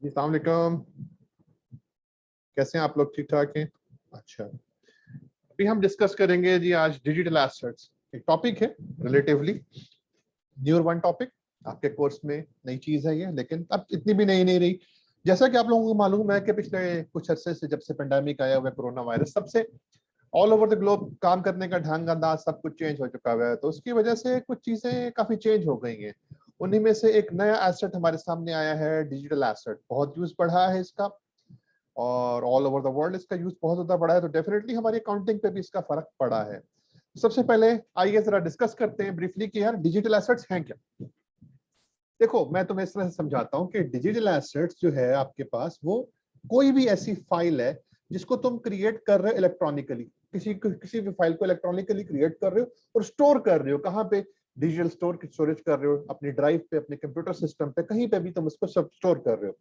जी अस्सलाम वालेकुम। कैसे हैं आप लोग? ठीक ठाक हैं? अच्छा, अभी हम डिस्कस करेंगे जी आज डिजिटल एसेट्स। एक टॉपिक है रिलेटिवली न्यू वन टॉपिक, आपके कोर्स में नई चीज है ये, लेकिन अब इतनी भी नई नहीं रही। जैसा कि आप लोगों को मालूम है कि पिछले कुछ अरसे से जब से पेंडेमिक आया हुआ है, कोरोना वायरस, सबसे ऑल ओवर द ग्लोब काम करने का ढंग अंदाज सब कुछ चेंज हो चुका हुआ है। तो उसकी वजह से कुछ चीजें काफी चेंज हो गई हैं। उन्हीं में से एक नया एसेट हमारे सामने आया है, डिजिटल एसेट। बहुत यूज बढ़ा है इसका और ऑल ओवर द वर्ल्ड इसका यूज बहुत ज्यादा बढ़ा है, तो डेफिनेटली हमारी अकाउंटिंग पे भी इसका फर्क पड़ा है। सबसे पहले आइए जरा डिस्कस करते हैं ब्रीफली कि यार डिजिटल एसेट्स हैं क्या। देखो, मैं तुम्हें इस तरह से समझाता हूँ कि डिजिटल एसेट्स जो है आपके पास, वो कोई भी ऐसी फाइल है जिसको तुम क्रिएट कर रहे हो इलेक्ट्रॉनिकली। किसी भी फाइल को इलेक्ट्रॉनिकली क्रिएट कर रहे हो और स्टोर कर रहे हो। कहाँ पे? डिजिटल स्टोरेज कर रहे हो, अपनी ड्राइव पे, अपने कंप्यूटर सिस्टम पे, कहीं पे भी तुम उसको सब स्टोर कर रहे हो।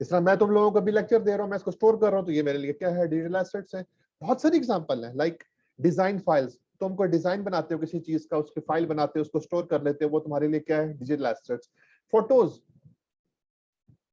इस तरह मैं तुम लोगों को भी लेक्चर दे रहा हूँ, मैं इसको स्टोर कर रहा हूँ, तो ये मेरे लिए क्या है? डिजिटल एसेट्स है। बहुत सारी एग्जांपल है, लाइक डिजाइन फाइल्स। तुम कोई डिजाइन बनाते हो किसी चीज का, उसकी फाइल बनाते हो, उसको स्टोर कर लेते हो, वो तुम्हारे लिए क्या है? Digital assets. फोटोज,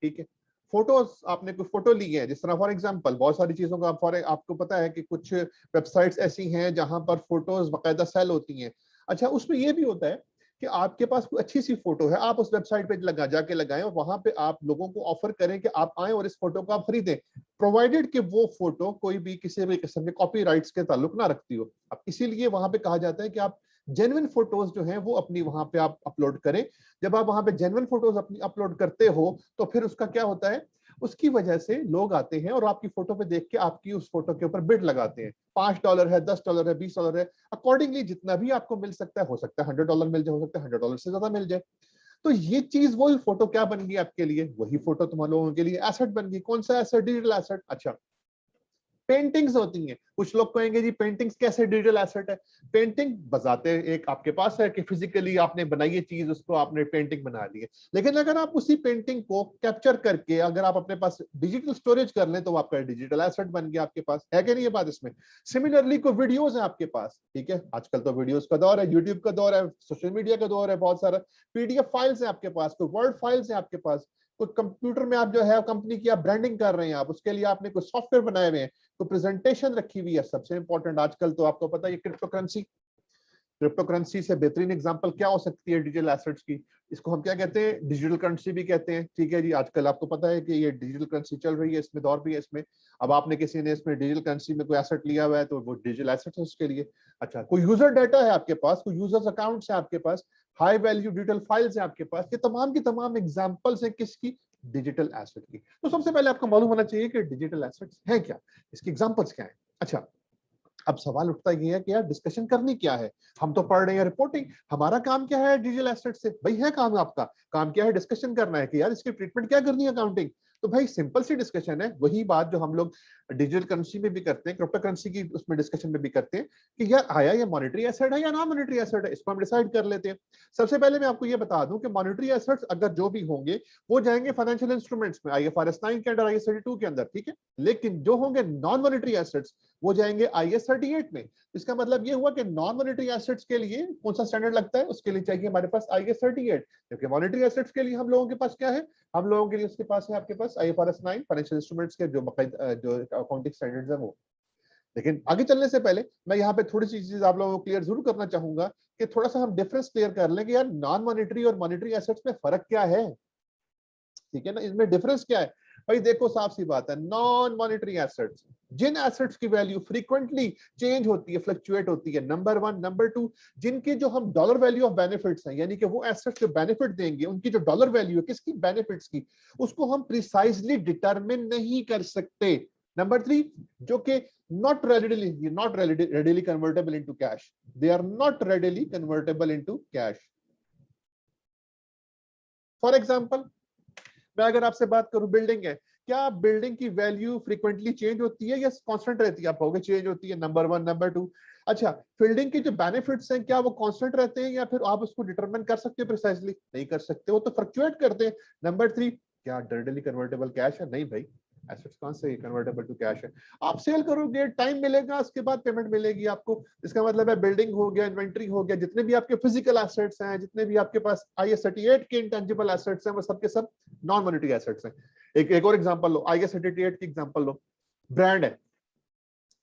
ठीक है, फोटोज, आपने कोई फोटो ली है, जिस तरह फॉर एग्जांपल बहुत सारी चीजों का आपको पता है कि कुछ वेबसाइट्स ऐसी हैं जहां पर फोटोज बाकायदा सेल होती हैं। अच्छा, उसमें ये भी होता है कि आपके पास कोई अच्छी सी फोटो है, आप उस वेबसाइट पे जाके लगाएं और वहां पे आप लोगों को ऑफर करें कि आप आए और इस फोटो को आप खरीदें, प्रोवाइडेड कि वो फोटो कोई भी किसी भी किस्म के कॉपीराइट्स के ताल्लुक ना रखती हो। अब इसीलिए वहां पे कहा जाता है कि आप जेन्युइन फोटोज जो हैं वो अपनी वहां पे आप अपलोड करें। जब आप वहां पे जेन्युइन फोटोज अपनी अपलोड करते हो तो फिर उसका क्या होता है? उसकी वजह से लोग आते हैं और आपकी फोटो पे देख के आपकी उस फोटो के ऊपर बिड लगाते हैं। $5 है, $10 है, $20 है, अकॉर्डिंगली जितना भी आपको मिल सकता है। हो सकता है $100 मिल जाए, हो सकता है $100 से ज्यादा मिल जाए। तो ये चीज, वही फोटो क्या बन गई आपके लिए? वही फोटो तुम लोगों के लिए एसेट बन गई। कौन सा एसेट? Digital asset. अच्छा, पेंटिंग्स होती हैं। कुछ लोग कहेंगे जी पेंटिंग्स कैसे डिजिटल एसेट है? पेंटिंग बजाते एक आपके पास है कि फिजिकली आपने बनाई है चीज, उसको आपने पेंटिंग बना ली है, लेकिन अगर आप उसी पेंटिंग को कैप्चर करके अगर आप अपने पास डिजिटल स्टोरेज कर लें तो वो आपका डिजिटल एसेट बन गया आपके पास। है कि नहीं ये बात इसमें? सिमिलरली कोई वीडियोज है आपके पास, ठीक है, आजकल तो वीडियोज का दौर है, यूट्यूब का दौर है, सोशल मीडिया का दौर है, बहुत सारा पीडीएफ फाइल्स है आपके पास, कोई वर्ड फाइल्स है आपके पास, कोई कंप्यूटर में आप जो है कंपनी की आप ब्रांडिंग कर रहे हैं, आप उसके लिए आपने कोई सॉफ्टवेयर बनाए हुए हैं, तो प्रेजेंटेशन रखी हुई है। सबसे इंपॉर्टेंट आजकल तो आपको पता है क्रिप्टो करेंसी। क्रिप्टो करेंसी से बेहतरीन एग्जांपल क्या हो सकती है डिजिटल एसेट्स की? इसको हम क्या कहते हैं? डिजिटल करेंसी भी कहते हैं, ठीक है जी। आजकल आपको पता है कि ये डिजिटल करेंसी चल रही है, इसमें दौर भी है इसमें। अब आपने किसी ने इसमें डिजिटल करेंसी में कोई एसेट लिया हुआ है तो वो डिजिटल एसेट है उसके लिए। अच्छा, कोई यूजर डाटा है आपके पास, कोई यूजर्स अकाउंट्स है आपके पास, हाई वैल्यू डिजिटल फाइल्स है आपके पास, ये तमाम की तमाम एग्जांपल्स हैं किसकी? डिजिटल एसेट की। तो सबसे पहले आपको मालूम होना चाहिए कि डिजिटल एसेट्स है क्या, इसकी एग्जांपल्स क्या है। अच्छा, अब सवाल उठता ये है कि यार डिस्कशन करनी क्या है? हम तो पढ़ रहे हैं रिपोर्टिंग, हमारा काम क्या है डिजिटल एसेट से? भाई है काम, आपका काम क्या है? डिस्कशन करना है कि यार इसकी ट्रीटमेंट क्या करनी है अकाउंटिंग। तो भाई सिंपल सी डिस्कशन है, वही बात जो हम लोग डिजिटल करेंसी में भी करते हैं, क्रिप्टो करेंसी की उसमें डिस्कशन में भी करते हैं कि यार आया ये मॉनेटरी एसेट है या नॉन मॉनेटरी एसेट है, इसको हम डिसाइड कर लेते हैं। सबसे पहले मैं आपको ये बता दूं कि मॉनेटरी एसेट्स अगर जो भी होंगे वो जाएंगे फाइनेंशियल इंस्ट्रूमेंट्स में, IFRS 9 के अंदर, IAS 32 के अंदर, ठीक है। लेकिन जो होंगे नॉन मॉनेटरी एसेट्स वो जाएंगे IAS 38 में। इसका मतलब ये हुआ कि नॉन मॉनेटरी एसेट्स के लिए कौन सा स्टैंडर्ड लगता है? उसके लिए चाहिए हमारे पास IAS 38, क्योंकि मॉनेटरी एसेट्स के लिए हम लोगों के पास क्या है? हम लोगों के लिए उसके पास है आपके पास IFRS 9 फाइनेंशियल इंस्ट्रूमेंट्स के जो जो अकाउंटिंग स्टैंडर्ड्स है वो। लेकिन आगे चलने से पहले मैं यहाँ पे थोड़ी सी चीज आप लोगों को क्लियर जरूर करना चाहूंगा कि थोड़ा सा हम डिफरेंस क्लियर कर लें कि यार नॉन मॉनेटरी और मॉनेटरी एसेट्स में फर्क क्या है, ठीक है ना, इसमें डिफरेंस क्या है? भाई देखो, साफ सी बात है, नॉन मॉनेटरी एसेट्स, जिन एसेट्स की वैल्यू फ्रीक्वेंटली चेंज होती है, फ्लक्चुएट होती है, नंबर वन। नंबर टू, जिनके जो हम डॉलर वैल्यू ऑफ बेनिफिट्स हैं, यानी कि वो एसेट्स जो बेनिफिट देंगे उनकी जो डॉलर वैल्यू है किसकी? बेनिफिट्स की, उसको हम प्रिसाइजली डिटरमिन नहीं कर सकते। नंबर थ्री, जो कि not readily convertible into cash, they are not readily convertible into cash. For example, मैं अगर आपसे बात करूं, बिल्डिंग है, क्या बिल्डिंग की वैल्यू फ्रीक्वेंटली चेंज होती है या कांस्टेंट रहती है? आप कहोगे चेंज होती है, नंबर वन। नंबर टू, अच्छा, बिल्डिंग के जो बेनिफिट्स हैं क्या वो कांस्टेंट रहते हैं या फिर आप उसको डिटरमिन कर सकते हो प्रिसाइजली? नहीं कर सकते, वो तो फ्लक्चुएट करते हैं। नंबर थ्री, क्या डायरेक्टली कन्वर्टेबल कैश है? नहीं भाई, एसेट्स कौन से कन्वर्टेबल टू कैश है। आप सेल करोगे, टाइम मिलेगा, उसके बाद पेमेंट मिलेगी आपको। इसका मतलब है बिल्डिंग हो गया, इन्वेंट्री हो गया, जितने भी आपके फिजिकल एसेट्स हैं, जितने भी आपके पास IAS 38 के इंटेंजिबल एसेट्स हैं, वो सबके सब नॉन मॉनेटरी एसेट्स हैं। एक और एग्जांपल लो, IAS 38 की एग्जांपल लो। ब्रांड है,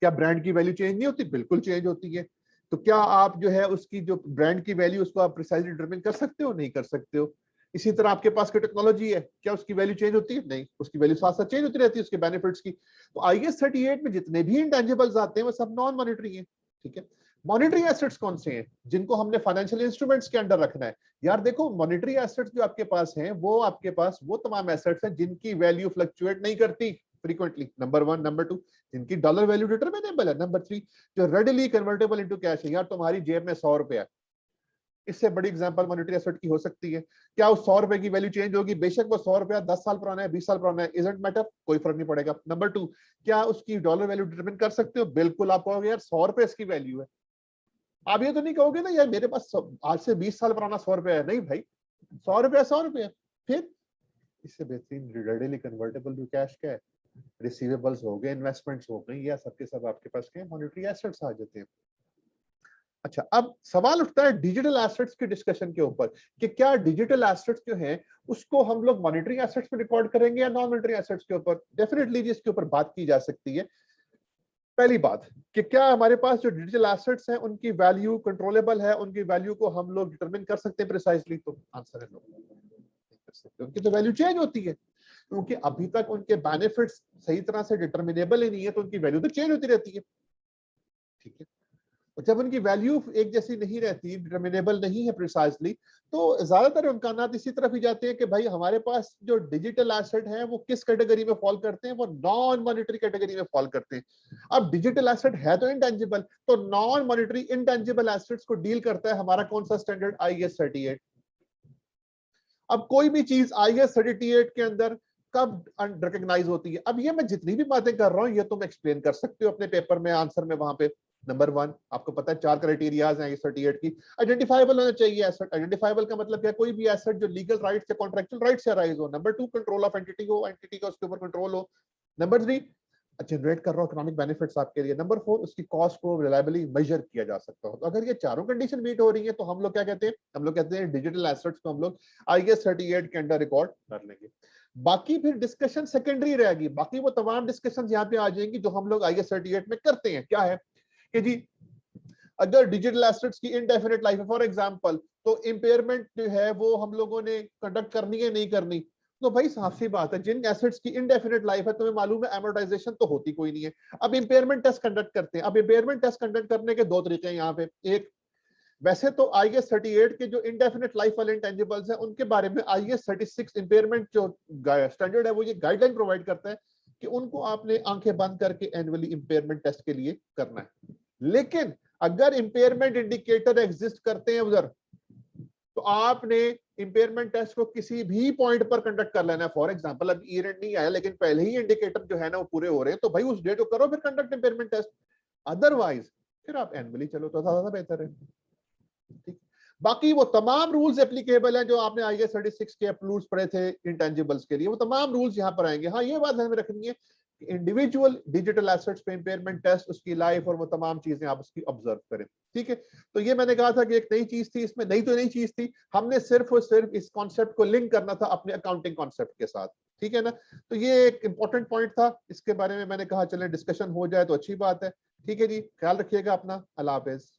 क्या ब्रांड की वैल्यू चेंज नहीं होती? बिल्कुल चेंज होती है। तो क्या आप जो है उसकी जो ब्रांड की वैल्यू उसको आप प्रिसाइजली डिटरमिन कर सकते हो? नहीं कर सकते हो। इसी तरह आपके पास कोई टेक्नोलॉजी है, क्या उसकी वैल्यू चेंज होती है? नहीं, उसकी वैल्यू साथ साथ चेंज होती रहती है उसके बेनिफिट्स की। तो IAS 38 में जितने भी इंटेंजिबल्स आते हैं वो सब नॉन मॉनेटरी हैं, ठीक है। मॉनेटरी एसेट्स कौन से हैं जिनको हमने फाइनेंशियल इंस्ट्रूमेंट्स के अंडर रखना है? यार देखो, मॉनेटरी एसेट्स जो आपके पास हैं वो आपके पास वो तमाम एसेट्स हैं जिनकी वैल्यू फ्लक्चुएट नहीं करती फ्रीक्वेंटली, नंबर 1। नंबर 2, जिनकी डॉलर वैल्यू डिटरमिनेबल है। नंबर 3, जो रेडिली कन्वर्टेबल इनटू कैश है। यार तुम्हारी जेब में 100 रुपए है, इससे बड़ी एग्जांपल मॉनेटरी एसेट की हो सकती है? क्या उस 100 रुपए की वैल्यू चेंज होगी? बेशक वो 100 रुपया 10 साल पुराना है, 20 साल पुराना है, इजंट मैटर, कोई फर्क नहीं पड़ेगा। नंबर 2, क्या उसकी डॉलर वैल्यू डिटरमिन कर सकते हो? बिल्कुल। आप कहोगे यार 100 रुपए इसकी वैल्यू है, आप ये तो नहीं कहोगे ना यार मेरे पास आज से 20 साल पुराना 100 रुपया है। नहीं भाई, 100 रुपया 100 रुपया। फिर इससे बेहतरीन रेडिली कन्वर्टेबल टू कैश क्या है? रिसीवेबल्स हो गए, इन्वेस्टमेंट्स हो गई, या सबके सब आपके पास क्या मॉनेटरी एसेट्स आ जाते हैं। अच्छा, अब सवाल उठता है डिजिटल एसेट्स के डिस्कशन के ऊपर कि क्या डिजिटल एसेट्स जो हैं उसको हम लोग मॉनेटरी एसेट्स में रिकॉर्ड करेंगे या नॉन मॉनेटरी एसेट्स के ऊपर? डेफिनेटली जी, इसके ऊपर बात की जा सकती है। पहली बात कि क्या हमारे पास जो डिजिटल एसेट्स हैं उनकी वैल्यू कंट्रोलेबल है, उनकी वैल्यू को हम लोग डिटरमिन कर सकते हैं प्रिसाइजली? तो आंसर है नो, नहीं कर सकते। उनकी तो वैल्यू चेंज होती है, क्योंकि अभी तक उनके बेनिफिट्स सही तरह से डिटरमिनेबल ही नहीं है, तो उनकी वैल्यू तो चेंज होती रहती है, ठीक है। और जब उनकी वैल्यू एक जैसी नहीं रहती, डिटरमिनेबल नहीं है प्रिसाइजली, तो ज्यादातर इम्कानात इसी तरफ ही जाते हैं कि भाई हमारे पास जो डिजिटल एसेट है वो किस कैटेगरी में फॉल करते हैं? वो नॉन मॉनेटरी कैटेगरी में फॉल करते हैं। अब डिजिटल एसेट है तो इंटेंजिबल, तो नॉन मॉनेटरी इंटेंजिबल एसेट्स को डील करता है हमारा कौन सा स्टैंडर्ड? IAS 38। अब कोई भी चीज IAS 38 के अंदर कब रिकॉग्नाइज होती है? अब ये मैं जितनी भी बातें कर रहा हूं ये तुम एक्सप्लेन कर सकते हो अपने पेपर में, आंसर में। वहां पे नंबर 1 आपको पता है 4 क्राइटेरियाज हैं IAS 38 की। आइडेंटिफाइबल होना चाहिए एसेट। आइडेंटिफाइबल का मतलब क्या? कोई भी एसेट जो लीगल राइट से, कॉन्ट्रैक्चुअल राइट से अराइज हो। नंबर 2, कंट्रोल ऑफ एंटिटी हो, एंटिटी का उसके ऊपर कंट्रोल हो। नंबर 3, जनरेट कर रहा हो इकोनॉमिक बेनिफिट्स आपके लिए। नंबर 4, उसकी कॉस्ट को रिलायबली मेजर किया जा सकता हो। तो अगर ये चारों कंडीशन मीट हो रही है तो हम लोग क्या कहते हैं? हम लोग कहते हैं डिजिटल एसेट्स को हम लोग IAS 38 के अंडर रिकॉर्ड कर लेंगे। बाकी फिर डिस्कशन सेकेंडरी रहेगी, बाकी वो तमाम डिस्कशन यहाँ पे आ जाएंगी जो हम लोग IAS 38 में करते हैं। क्या है कि जी, अगर डिजिटल एसेट्स की इनडेफिनेट लाइफ है, फॉर एग्जांपल, तो इंपेयरमेंट जो है वो हम लोगों ने कंडक्ट करनी है नहीं करनी? तो भाई साफ सी बात है, जिन एसेट्स की इनडेफिनेट लाइफ है तुम्हें मालूम है एमोर्टाइजेशन तो होती कोई नहीं है। अब इंपेयरमेंट टेस्ट कंडक्ट करते हैं। अब इंपेयरमेंट टेस्ट कंडक्ट करने के दो तरीके हैं यहाँ पे। एक, वैसे तो IAS 38 के जो इंडेफिनेट लाइफ वाले इंटेंजिबल्स हैं उनके बारे में IAS 36 इंपेयरमेंट जो स्टैंडर्ड है वो ये गाइडलाइन प्रोवाइड करता है कि उनको आपने आंखें बंद करके एनुअली इंपेयरमेंट टेस्ट के लिए करना है। लेकिन अगर इंपेयरमेंट इंडिकेटर एग्जिस्ट करते हैं उधर, तो आपने इंपेयरमेंट टेस्ट को किसी भी पॉइंट पर कंडक्ट कर लेना है। फॉर एग्जांपल, अब ईयर एंड नहीं आया लेकिन पहले ही इंडिकेटर जो है ना वो पूरे हो रहे हैं, तो भाई उस डेट को करो फिर कंडक्ट इंपेयरमेंट टेस्ट। अदरवाइज फिर आप एनुअली चलो तो ज्यादा बेहतर है, ठीक। बाकी वो तमाम रूल्स एप्लीकेबल हैं जो आपने IAS 36 के रूल्स पढ़े थे इंटेंजिबल्स के लिए, वो तमाम रूल्स यहां पर आएंगे। हाँ, ये बात ध्यान में रखनी है कि इंडिविजुअल डिजिटल एसेट्स पे इंपेयरमेंट टेस्ट, उसकी लाइफ और वो तमाम चीजें आप उसकी ऑब्जर्व करें, ठीक है। तो ये मैंने कहा था कि एक नई चीज थी इसमें, नई तो नई चीज थी, हमने सिर्फ और सिर्फ इस कॉन्सेप्ट को लिंक करना था अपने अकाउंटिंग कॉन्सेप्ट के साथ, ठीक है ना। तो ये एक इंपॉर्टेंट पॉइंट था, इसके बारे में मैंने कहा चले डिस्कशन हो जाए तो अच्छी बात है, ठीक है जी। ख्याल रखिएगा अपना, अल्लाह हाफिज।